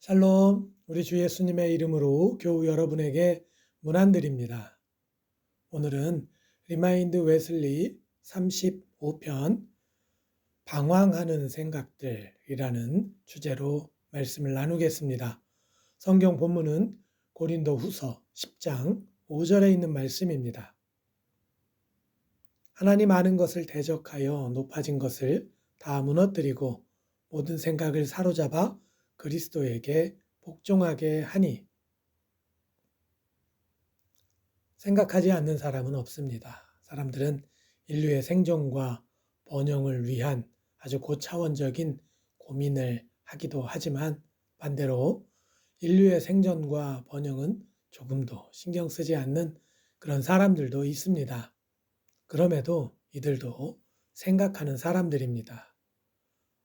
샬롬, 우리 주 예수님의 이름으로 교우 여러분에게 문안드립니다. 오늘은 리마인드 웨슬리 35편 방황하는 생각들이라는 주제로 말씀을 나누겠습니다. 성경 본문은 고린도 후서 10장 5절에 있는 말씀입니다. 하나님 아는 것을 대적하여 높아진 것을 다 무너뜨리고 모든 생각을 사로잡아 그리스도에게 복종하게 하니. 생각하지 않는 사람은 없습니다. 사람들은 인류의 생존과 번영을 위한 아주 고차원적인 고민을 하기도 하지만 반대로 인류의 생존과 번영은 조금도 신경 쓰지 않는 그런 사람들도 있습니다. 그럼에도 이들도 생각하는 사람들입니다.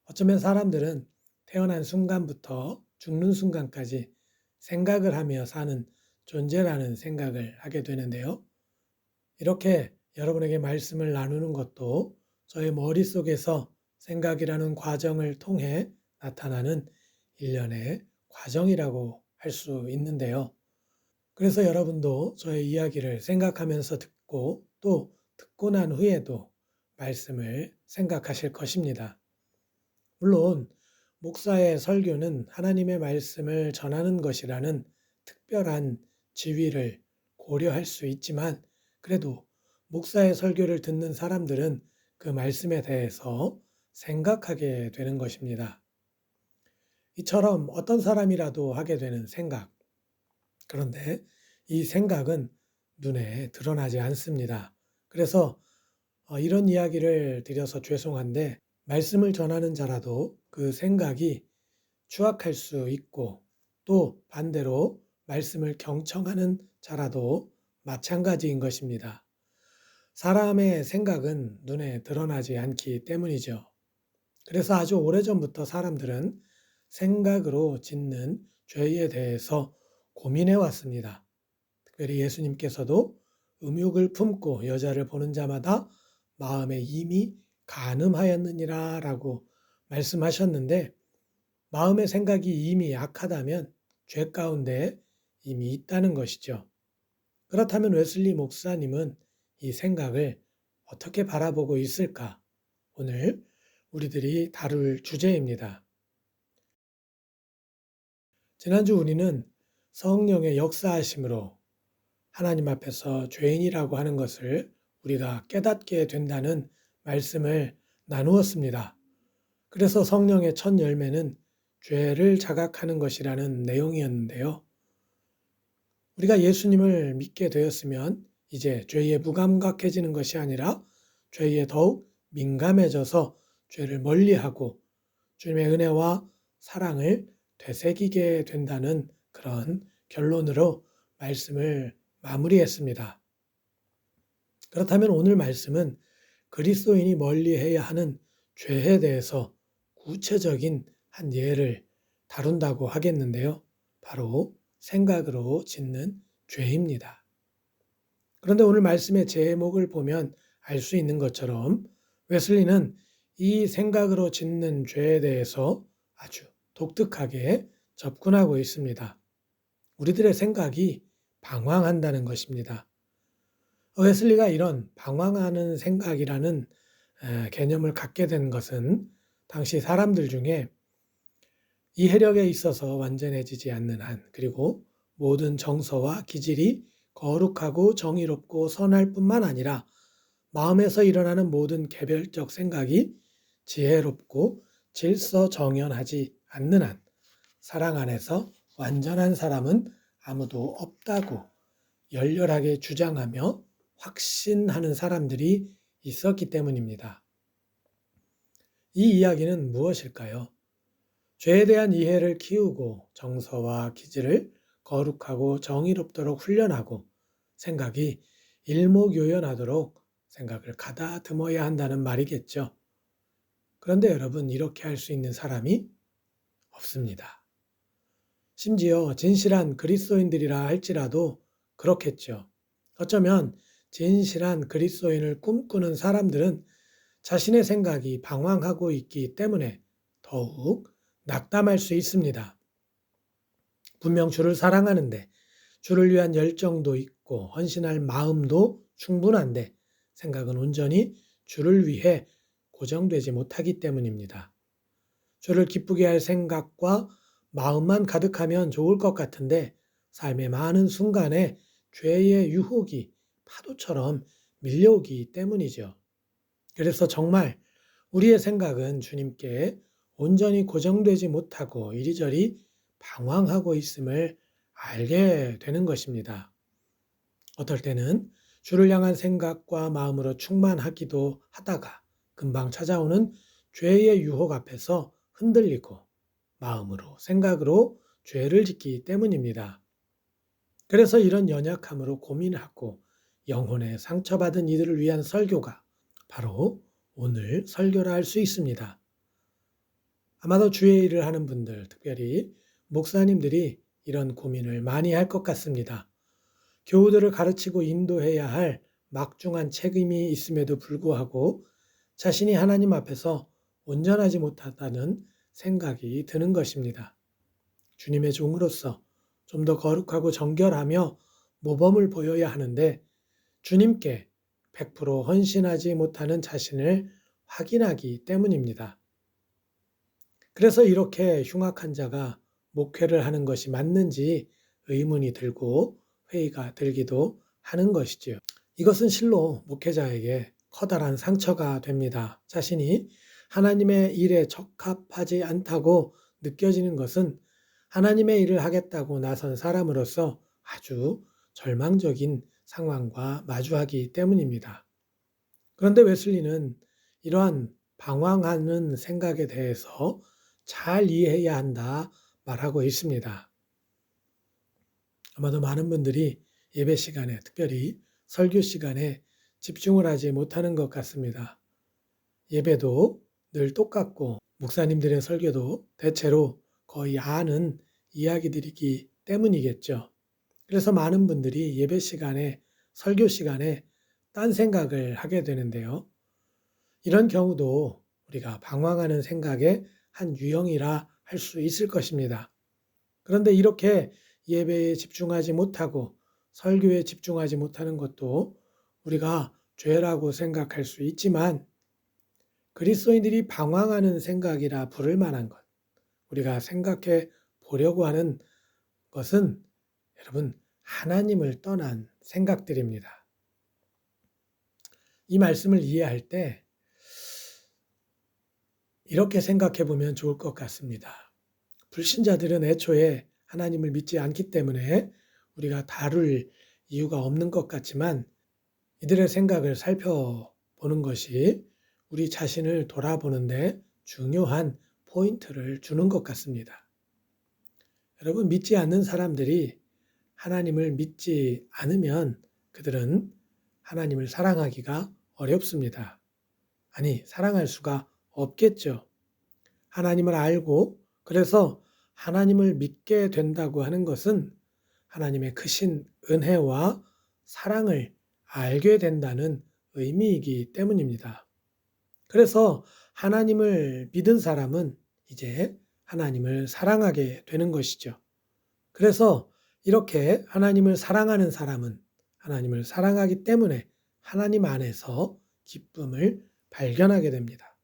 어쩌면 사람들은 태어난 순간부터 죽는 순간까지 생각을 하며 사는 존재라는 생각을 하게 되는데요. 이렇게 여러분에게 말씀을 나누는 것도 저의 머릿속에서 생각이라는 과정을 통해 나타나는 일련의 과정이라고 할 수 있는데요. 그래서 여러분도 저의 이야기를 생각하면서 듣고 또 듣고 난 후에도 말씀을 생각하실 것입니다. 물론 목사의 설교는 하나님의 말씀을 전하는 것이라는 특별한 지위를 고려할 수 있지만 그래도 목사의 설교를 듣는 사람들은 그 말씀에 대해서 생각하게 되는 것입니다. 이처럼 어떤 사람이라도 하게 되는 생각. 그런데 이 생각은 눈에 드러나지 않습니다. 그래서 이런 이야기를 드려서 죄송한데 말씀을 전하는 자라도 그 생각이 추악할 수 있고 또 반대로 말씀을 경청하는 자라도 마찬가지인 것입니다. 사람의 생각은 눈에 드러나지 않기 때문이죠. 그래서 아주 오래전부터 사람들은 생각으로 짓는 죄에 대해서 고민해 왔습니다. 특별히 예수님께서도 음욕을 품고 여자를 보는 자마다 마음에 이미 간음하였느니라 라고 말씀하셨는데 마음의 생각이 이미 악하다면 죄 가운데 이미 있다는 것이죠. 그렇다면 웨슬리 목사님은 이 생각을 어떻게 바라보고 있을까? 오늘 우리들이 다룰 주제입니다. 지난주 우리는 성령의 역사하심으로 하나님 앞에서 죄인이라고 하는 것을 우리가 깨닫게 된다는 말씀을 나누었습니다. 그래서 성령의 첫 열매는 죄를 자각하는 것이라는 내용이었는데요. 우리가 예수님을 믿게 되었으면 이제 죄에 무감각해지는 것이 아니라 죄에 더욱 민감해져서 죄를 멀리하고 주님의 은혜와 사랑을 되새기게 된다는 그런 결론으로 말씀을 마무리했습니다. 그렇다면 오늘 말씀은 그리스도인이 멀리해야 하는 죄에 대해서 구체적인 한 예를 다룬다고 하겠는데요. 바로 생각으로 짓는 죄입니다. 그런데 오늘 말씀의 제목을 보면 알 수 있는 것처럼 웨슬리는 이 생각으로 짓는 죄에 대해서 아주 독특하게 접근하고 있습니다. 우리들의 생각이 방황한다는 것입니다. 웨슬리가 이런 방황하는 생각이라는 개념을 갖게 된 것은 당시 사람들 중에 이해력에 있어서 완전해지지 않는 한 그리고 모든 정서와 기질이 거룩하고 정의롭고 선할 뿐만 아니라 마음에서 일어나는 모든 개별적 생각이 지혜롭고 질서정연하지 않는 한 사랑 안에서 완전한 사람은 아무도 없다고 열렬하게 주장하며 확신하는 사람들이 있었기 때문입니다. 이 이야기는 무엇일까요? 죄에 대한 이해를 키우고 정서와 기질을 거룩하고 정의롭도록 훈련하고 생각이 일목요연하도록 생각을 가다듬어야 한다는 말이겠죠. 그런데 여러분, 이렇게 할 수 있는 사람이 없습니다. 심지어 진실한 그리스도인들이라 할지라도 그렇겠죠. 어쩌면 진실한 그리스도인을 꿈꾸는 사람들은 자신의 생각이 방황하고 있기 때문에 더욱 낙담할 수 있습니다. 분명 주를 사랑하는데 주를 위한 열정도 있고 헌신할 마음도 충분한데 생각은 온전히 주를 위해 고정되지 못하기 때문입니다. 주를 기쁘게 할 생각과 마음만 가득하면 좋을 것 같은데 삶의 많은 순간에 죄의 유혹이 파도처럼 밀려오기 때문이죠. 그래서 정말 우리의 생각은 주님께 온전히 고정되지 못하고 이리저리 방황하고 있음을 알게 되는 것입니다. 어떨 때는 주를 향한 생각과 마음으로 충만하기도 하다가 금방 찾아오는 죄의 유혹 앞에서 흔들리고 마음으로, 생각으로 죄를 짓기 때문입니다. 그래서 이런 연약함으로 고민하고 영혼에 상처받은 이들을 위한 설교가 바로 오늘 설교라 할 수 있습니다. 아마도 주의 일을 하는 분들, 특별히 목사님들이 이런 고민을 많이 할 것 같습니다. 교우들을 가르치고 인도해야 할 막중한 책임이 있음에도 불구하고 자신이 하나님 앞에서 온전하지 못하다는 생각이 드는 것입니다. 주님의 종으로서 좀 더 거룩하고 정결하며 모범을 보여야 하는데 주님께 100% 헌신하지 못하는 자신을 확인하기 때문입니다. 그래서 이렇게 흉악한 자가 목회를 하는 것이 맞는지 의문이 들고 회의가 들기도 하는 것이지요. 이것은 실로 목회자에게 커다란 상처가 됩니다. 자신이 하나님의 일에 적합하지 않다고 느껴지는 것은 하나님의 일을 하겠다고 나선 사람으로서 아주 절망적인 상황과 마주하기 때문입니다. 그런데 웨슬리는 이러한 방황하는 생각에 대해서 잘 이해해야 한다 말하고 있습니다. 아마도 많은 분들이 예배 시간에, 특별히 설교 시간에 집중을 하지 못하는 것 같습니다. 예배도 늘 똑같고 목사님들의 설교도 대체로 거의 아는 이야기들이기 때문이겠죠. 그래서 많은 분들이 예배 시간에, 설교 시간에 딴 생각을 하게 되는데요. 이런 경우도 우리가 방황하는 생각의 한 유형이라 할 수 있을 것입니다. 그런데 이렇게 예배에 집중하지 못하고 설교에 집중하지 못하는 것도 우리가 죄라고 생각할 수 있지만 그리스도인들이 방황하는 생각이라 부를 만한 것, 우리가 생각해 보려고 하는 것은 여러분 하나님을 떠난 생각들입니다. 이 말씀을 이해할 때 이렇게 생각해 보면 좋을 것 같습니다. 불신자들은 애초에 하나님을 믿지 않기 때문에 우리가 다룰 이유가 없는 것 같지만 이들의 생각을 살펴보는 것이 우리 자신을 돌아보는데 중요한 포인트를 주는 것 같습니다. 여러분, 믿지 않는 사람들이 하나님을 믿지 않으면 그들은 하나님을 사랑하기가 어렵습니다. 아니, 사랑할 수가 없겠죠. 하나님을 알고 그래서 하나님을 믿게 된다고 하는 것은 하나님의 크신 은혜와 사랑을 알게 된다는 의미이기 때문입니다. 그래서 하나님을 믿은 사람은 이제 하나님을 사랑하게 되는 것이죠. 그래서 이렇게 하나님을 사랑하는 사람은 하나님을 사랑하기 때문에 하나님 안에서 기쁨을 발견하게 됩니다.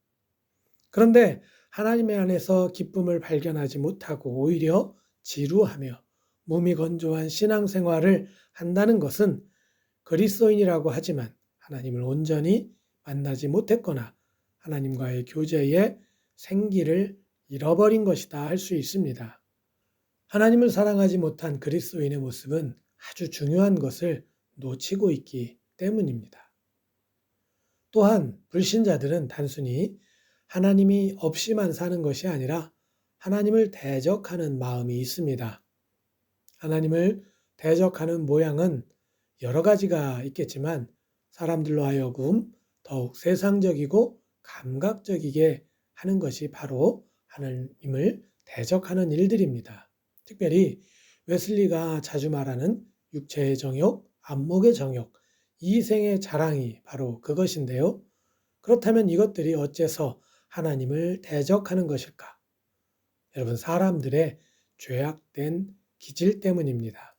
그런데 하나님 안에서 기쁨을 발견하지 못하고 오히려 지루하며 몸이 건조한 신앙생활을 한다는 것은 그리스도인이라고 하지만 하나님을 온전히 만나지 못했거나 하나님과의 교제에 생기를 잃어버린 것이다 할 수 있습니다. 하나님을 사랑하지 못한 그리스도인의 모습은 아주 중요한 것을 놓치고 있기 때문입니다. 또한 불신자들은 단순히 하나님이 없이만 사는 것이 아니라 하나님을 대적하는 마음이 있습니다. 하나님을 대적하는 모양은 여러 가지가 있겠지만 사람들로 하여금 더욱 세상적이고 감각적이게 하는 것이 바로 하나님을 대적하는 일들입니다. 특별히 웨슬리가 자주 말하는 육체의 정욕, 안목의 정욕, 이생의 자랑이 바로 그것인데요. 그렇다면 이것들이 어째서 하나님을 대적하는 것일까? 여러분, 사람들의 죄악된 기질 때문입니다.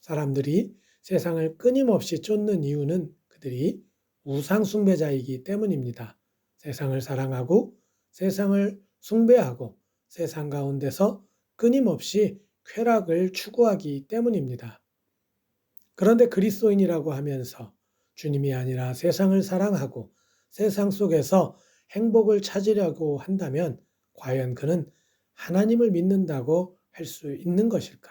사람들이 세상을 끊임없이 쫓는 이유는 그들이 우상숭배자이기 때문입니다. 세상을 사랑하고 세상을 숭배하고 세상 가운데서 끊임없이 쾌락을 추구하기 때문입니다. 그런데 그리스도인이라고 하면서 주님이 아니라 세상을 사랑하고 세상 속에서 행복을 찾으려고 한다면 과연 그는 하나님을 믿는다고 할 수 있는 것일까?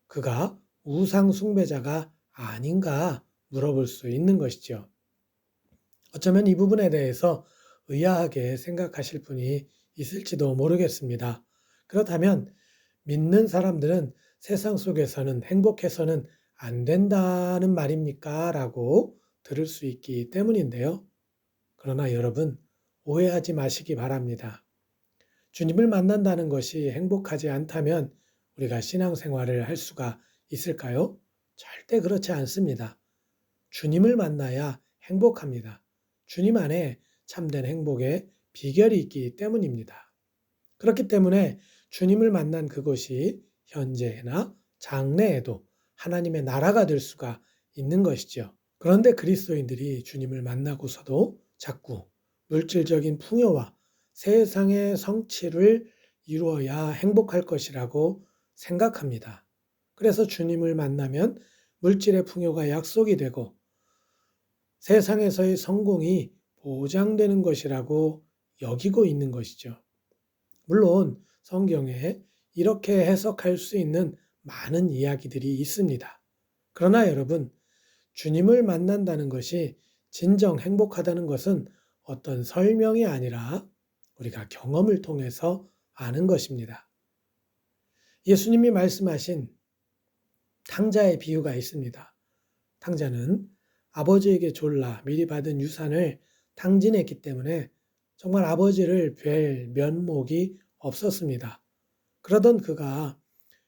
그가 우상 숭배자가 아닌가 물어볼 수 있는 것이죠. 어쩌면 이 부분에 대해서 의아하게 생각하실 분이 있을지도 모르겠습니다. 그렇다면 믿는 사람들은 세상 속에서는 행복해서는 안 된다는 말입니까? 라고 들을 수 있기 때문인데요. 그러나 여러분, 오해하지 마시기 바랍니다. 주님을 만난다는 것이 행복하지 않다면 우리가 신앙생활을 할 수가 있을까요? 절대 그렇지 않습니다. 주님을 만나야 행복합니다. 주님 안에 참된 행복의 비결이 있기 때문입니다. 그렇기 때문에 주님을 만난 그곳이 현재나 장래에도 하나님의 나라가 될 수가 있는 것이죠. 그런데 그리스도인들이 주님을 만나고서도 자꾸 물질적인 풍요와 세상의 성취를 이루어야 행복할 것이라고 생각합니다. 그래서 주님을 만나면 물질의 풍요가 약속이 되고 세상에서의 성공이 보장되는 것이라고 여기고 있는 것이죠. 물론 성경에 이렇게 해석할 수 있는 많은 이야기들이 있습니다. 그러나 여러분, 주님을 만난다는 것이 진정 행복하다는 것은 어떤 설명이 아니라 우리가 경험을 통해서 아는 것입니다. 예수님이 말씀하신 탕자의 비유가 있습니다. 탕자는 아버지에게 졸라 미리 받은 유산을 탕진했기 때문에 정말 아버지를 뵐 면목이 없었습니다. 그러던 그가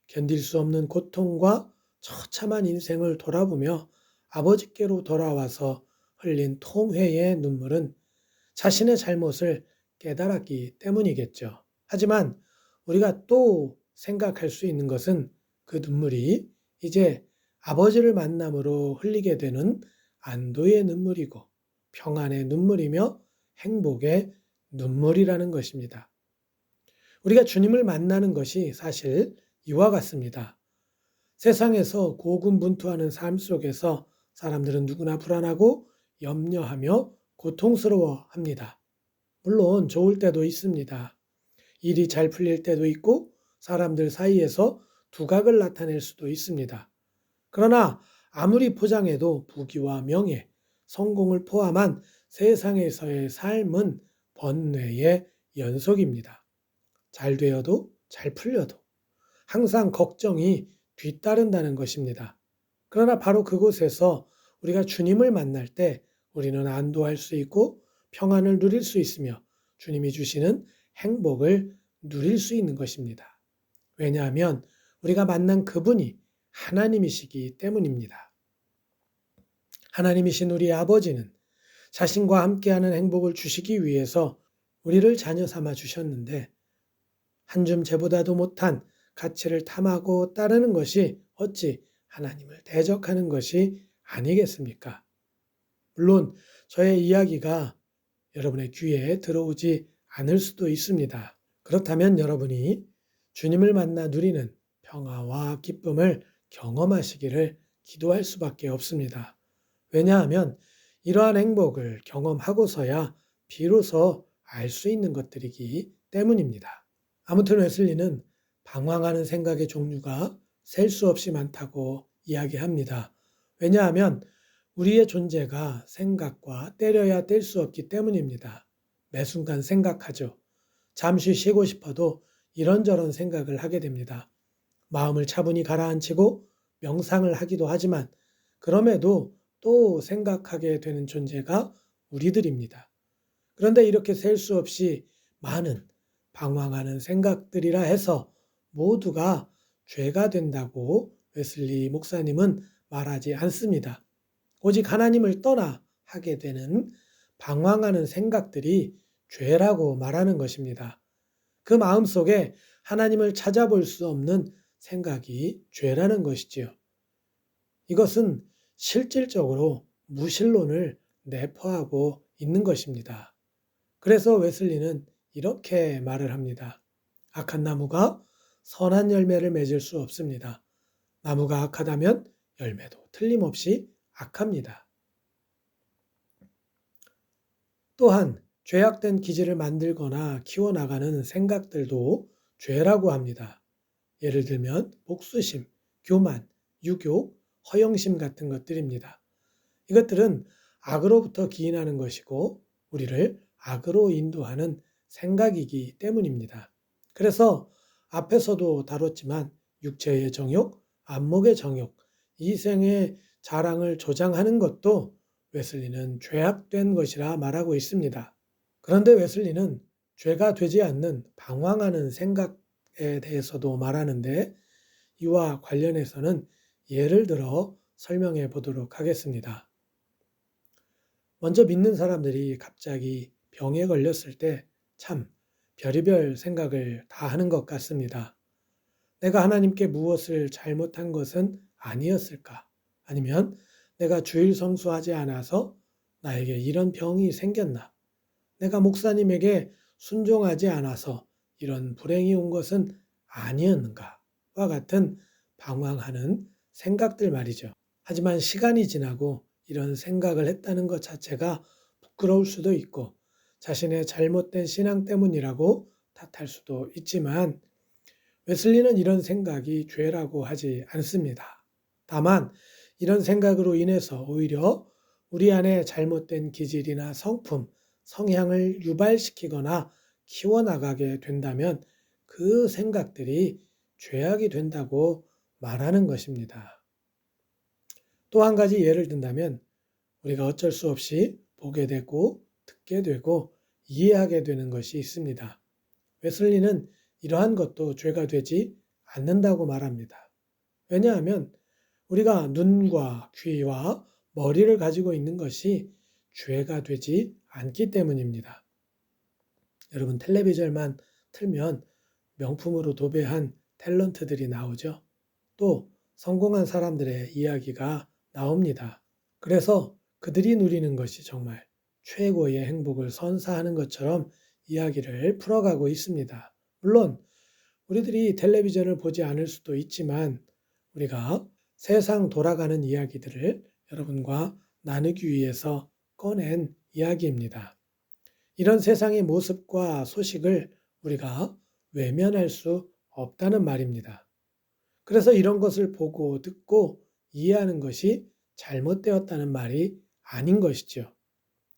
견딜 수 없는 고통과 처참한 인생을 돌아보며 아버지께로 돌아와서 흘린 통회의 눈물은 자신의 잘못을 깨달았기 때문이겠죠. 하지만 우리가 또 생각할 수 있는 것은 그 눈물이 이제 아버지를 만남으로 흘리게 되는 안도의 눈물이고 평안의 눈물이며 행복의 눈물이라는 것입니다. 우리가 주님을 만나는 것이 사실 이와 같습니다. 세상에서 고군분투하는 삶 속에서 사람들은 누구나 불안하고 염려하며 고통스러워합니다. 물론 좋을 때도 있습니다. 일이 잘 풀릴 때도 있고 사람들 사이에서 두각을 나타낼 수도 있습니다. 그러나 아무리 포장해도 부귀와 명예, 성공을 포함한 세상에서의 삶은 번뇌의 연속입니다. 잘 되어도 잘 풀려도 항상 걱정이 뒤따른다는 것입니다. 그러나 바로 그곳에서 우리가 주님을 만날 때 우리는 안도할 수 있고 평안을 누릴 수 있으며 주님이 주시는 행복을 누릴 수 있는 것입니다. 왜냐하면 우리가 만난 그분이 하나님이시기 때문입니다. 하나님이신 우리 아버지는 자신과 함께하는 행복을 주시기 위해서 우리를 자녀 삼아 주셨는데 한 줌 재보다도 못한 가치를 탐하고 따르는 것이 어찌 하나님을 대적하는 것이 아니겠습니까? 물론 저의 이야기가 여러분의 귀에 들어오지 않을 수도 있습니다. 그렇다면 여러분이 주님을 만나 누리는 평화와 기쁨을 경험하시기를 기도할 수밖에 없습니다. 왜냐하면 이러한 행복을 경험하고서야 비로소 알 수 있는 것들이기 때문입니다. 아무튼 웨슬리는 방황하는 생각의 종류가 셀 수 없이 많다고 이야기합니다. 왜냐하면 우리의 존재가 생각과 때려야 뗄 수 없기 때문입니다. 매 순간 생각하죠. 잠시 쉬고 싶어도 이런저런 생각을 하게 됩니다. 마음을 차분히 가라앉히고 명상을 하기도 하지만 그럼에도 또 생각하게 되는 존재가 우리들입니다. 그런데 이렇게 셀 수 없이 많은 방황하는 생각들이라 해서 모두가 죄가 된다고 웨슬리 목사님은 말하지 않습니다. 오직 하나님을 떠나 하게 되는 방황하는 생각들이 죄라고 말하는 것입니다. 그 마음속에 하나님을 찾아볼 수 없는 생각이 죄라는 것이지요. 이것은 실질적으로 무신론을 내포하고 있는 것입니다. 그래서 웨슬리는 이렇게 말을 합니다. 악한 나무가 선한 열매를 맺을 수 없습니다. 나무가 악하다면 열매도 틀림없이 악합니다. 또한 죄악된 기질을 만들거나 키워나가는 생각들도 죄라고 합니다. 예를 들면 복수심, 교만, 유교, 허영심 같은 것들입니다. 이것들은 악으로부터 기인하는 것이고 우리를 악으로 인도하는 생각이기 때문입니다. 그래서 앞에서도 다뤘지만 육체의 정욕, 안목의 정욕, 이생의 자랑을 조장하는 것도 웨슬리는 죄악된 것이라 말하고 있습니다. 그런데 웨슬리는 죄가 되지 않는 방황하는 생각에 대해서도 말하는데 이와 관련해서는 예를 들어 설명해 보도록 하겠습니다. 먼저 믿는 사람들이 갑자기 병에 걸렸을 때 참 별의별 생각을 다 하는 것 같습니다. 내가 하나님께 무엇을 잘못한 것은 아니었을까? 아니면 내가 주일 성수하지 않아서 나에게 이런 병이 생겼나? 내가 목사님에게 순종하지 않아서 이런 불행이 온 것은 아니었는가? 와 같은 방황하는 생각들 말이죠. 하지만 시간이 지나고 이런 생각을 했다는 것 자체가 부끄러울 수도 있고 자신의 잘못된 신앙 때문이라고 탓할 수도 있지만 웨슬리는 이런 생각이 죄라고 하지 않습니다. 다만 이런 생각으로 인해서 오히려 우리 안에 잘못된 기질이나 성품, 성향을 유발시키거나 키워나가게 된다면 그 생각들이 죄악이 된다고 말하는 것입니다. 또 한 가지 예를 든다면 우리가 어쩔 수 없이 보게 되고 듣게 되고 이해하게 되는 것이 있습니다. 웨슬리는 이러한 것도 죄가 되지 않는다고 말합니다. 왜냐하면 우리가 눈과 귀와 머리를 가지고 있는 것이 죄가 되지 않기 때문입니다. 여러분 텔레비전만 틀면 명품으로 도배한 탤런트들이 나오죠. 또 성공한 사람들의 이야기가 나옵니다. 그래서 그들이 누리는 것이 정말 최고의 행복을 선사하는 것처럼 이야기를 풀어가고 있습니다. 물론 우리들이 텔레비전을 보지 않을 수도 있지만 우리가 세상 돌아가는 이야기들을 여러분과 나누기 위해서 꺼낸 이야기입니다. 이런 세상의 모습과 소식을 우리가 외면할 수 없다는 말입니다. 그래서 이런 것을 보고 듣고 이해하는 것이 잘못되었다는 말이 아닌 것이죠.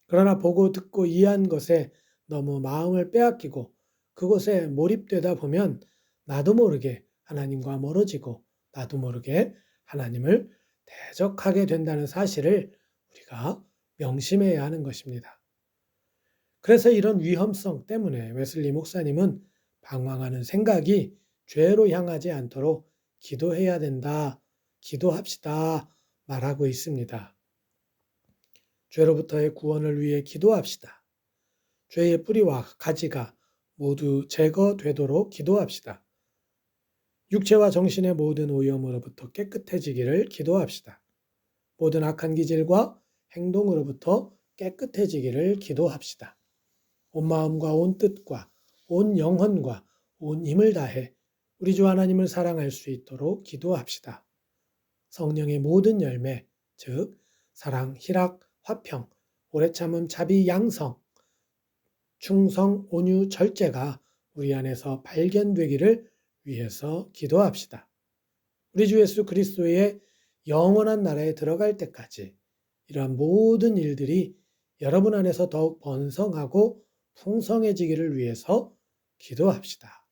그러나 보고 듣고 이해한 것에 너무 마음을 빼앗기고 그것에 몰입되다 보면 나도 모르게 하나님과 멀어지고 나도 모르게 하나님을 대적하게 된다는 사실을 우리가 명심해야 하는 것입니다. 그래서 이런 위험성 때문에 웨슬리 목사님은 방황하는 생각이 죄로 향하지 않도록 기도해야 된다, 기도합시다 말하고 있습니다. 죄로부터의 구원을 위해 기도합시다. 죄의 뿌리와 가지가 모두 제거되도록 기도합시다. 육체와 정신의 모든 오염으로부터 깨끗해지기를 기도합시다. 모든 악한 기질과 행동으로부터 깨끗해지기를 기도합시다. 온 마음과 온 뜻과 온 영혼과 온 힘을 다해 우리 주 하나님을 사랑할 수 있도록 기도합시다. 성령의 모든 열매, 즉 사랑, 희락, 화평, 오래 참음, 자비, 양성, 충성, 온유, 절제가 우리 안에서 발견되기를 위해서 기도합시다. 우리 주 예수 그리스도의 영원한 나라에 들어갈 때까지 이러한 모든 일들이 여러분 안에서 더욱 번성하고 풍성해지기를 위해서 기도합시다.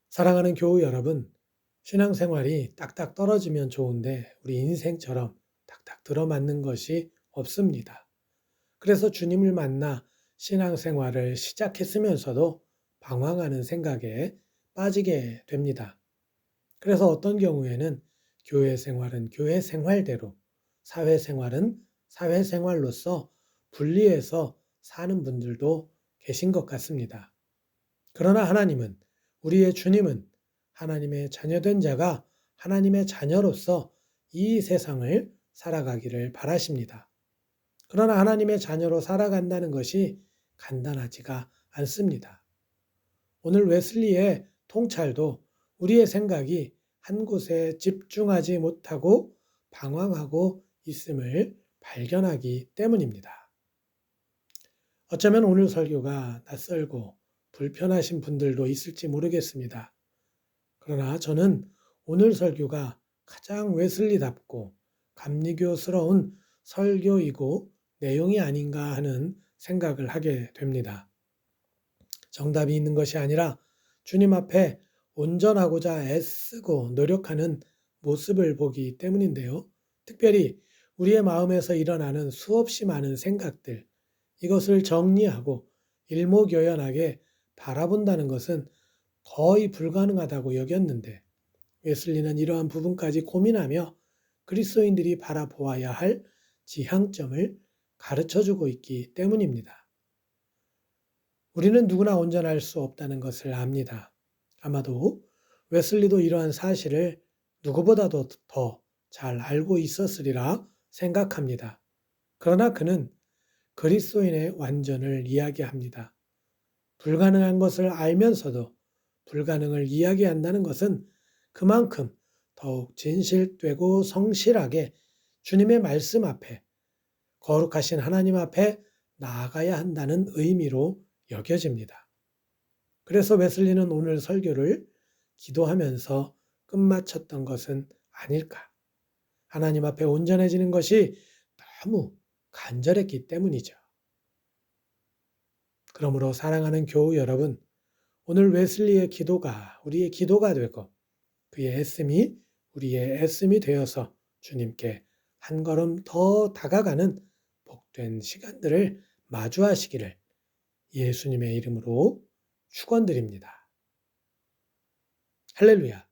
사랑하는 교우 여러분, 신앙생활이 딱딱 떨어지면 좋은데 우리 인생처럼 딱딱 들어맞는 것이 없습니다. 그래서 주님을 만나 신앙생활을 시작했으면서도 방황하는 생각에 빠지게 됩니다. 그래서 어떤 경우에는 교회 생활은 교회 생활대로, 사회생활은 사회생활로서 분리해서 사는 분들도 계신 것 같습니다. 그러나 하나님은, 우리의 주님은 하나님의 자녀된 자가 하나님의 자녀로서 이 세상을 살아가기를 바라십니다. 그러나 하나님의 자녀로 살아간다는 것이 간단하지가 않습니다. 오늘 웨슬리의 통찰도 우리의 생각이 한 곳에 집중하지 못하고 방황하고 있음을 발견하기 때문입니다. 어쩌면 오늘 설교가 낯설고 불편하신 분들도 있을지 모르겠습니다. 그러나 저는 오늘 설교가 가장 웨슬리답고 감리교스러운 설교이고 내용이 아닌가 하는 생각을 하게 됩니다. 정답이 있는 것이 아니라 주님 앞에 온전하고자 애쓰고 노력하는 모습을 보기 때문인데요. 특별히 우리의 마음에서 일어나는 수없이 많은 생각들, 이것을 정리하고 일목요연하게 바라본다는 것은 거의 불가능하다고 여겼는데 웨슬리는 이러한 부분까지 고민하며 그리스도인들이 바라보아야 할 지향점을 가르쳐주고 있기 때문입니다. 우리는 누구나 온전할 수 없다는 것을 압니다. 아마도 웨슬리도 이러한 사실을 누구보다도 더 잘 알고 있었으리라 생각합니다. 그러나 그는 그리스도인의 완전을 이야기합니다. 불가능한 것을 알면서도 불가능을 이야기한다는 것은 그만큼 더욱 진실되고 성실하게 주님의 말씀 앞에, 거룩하신 하나님 앞에 나아가야 한다는 의미로 여겨집니다. 그래서 웨슬리는 오늘 설교를 기도하면서 끝마쳤던 것은 아닐까. 하나님 앞에 온전해지는 것이 너무 간절했기 때문이죠. 그러므로 사랑하는 교우 여러분, 오늘 웨슬리의 기도가 우리의 기도가 되고 그의 애씀이 우리의 애씀이 되어서 주님께 한 걸음 더 다가가는 복된 시간들을 마주하시기를 예수님의 이름으로 축원드립니다. 할렐루야.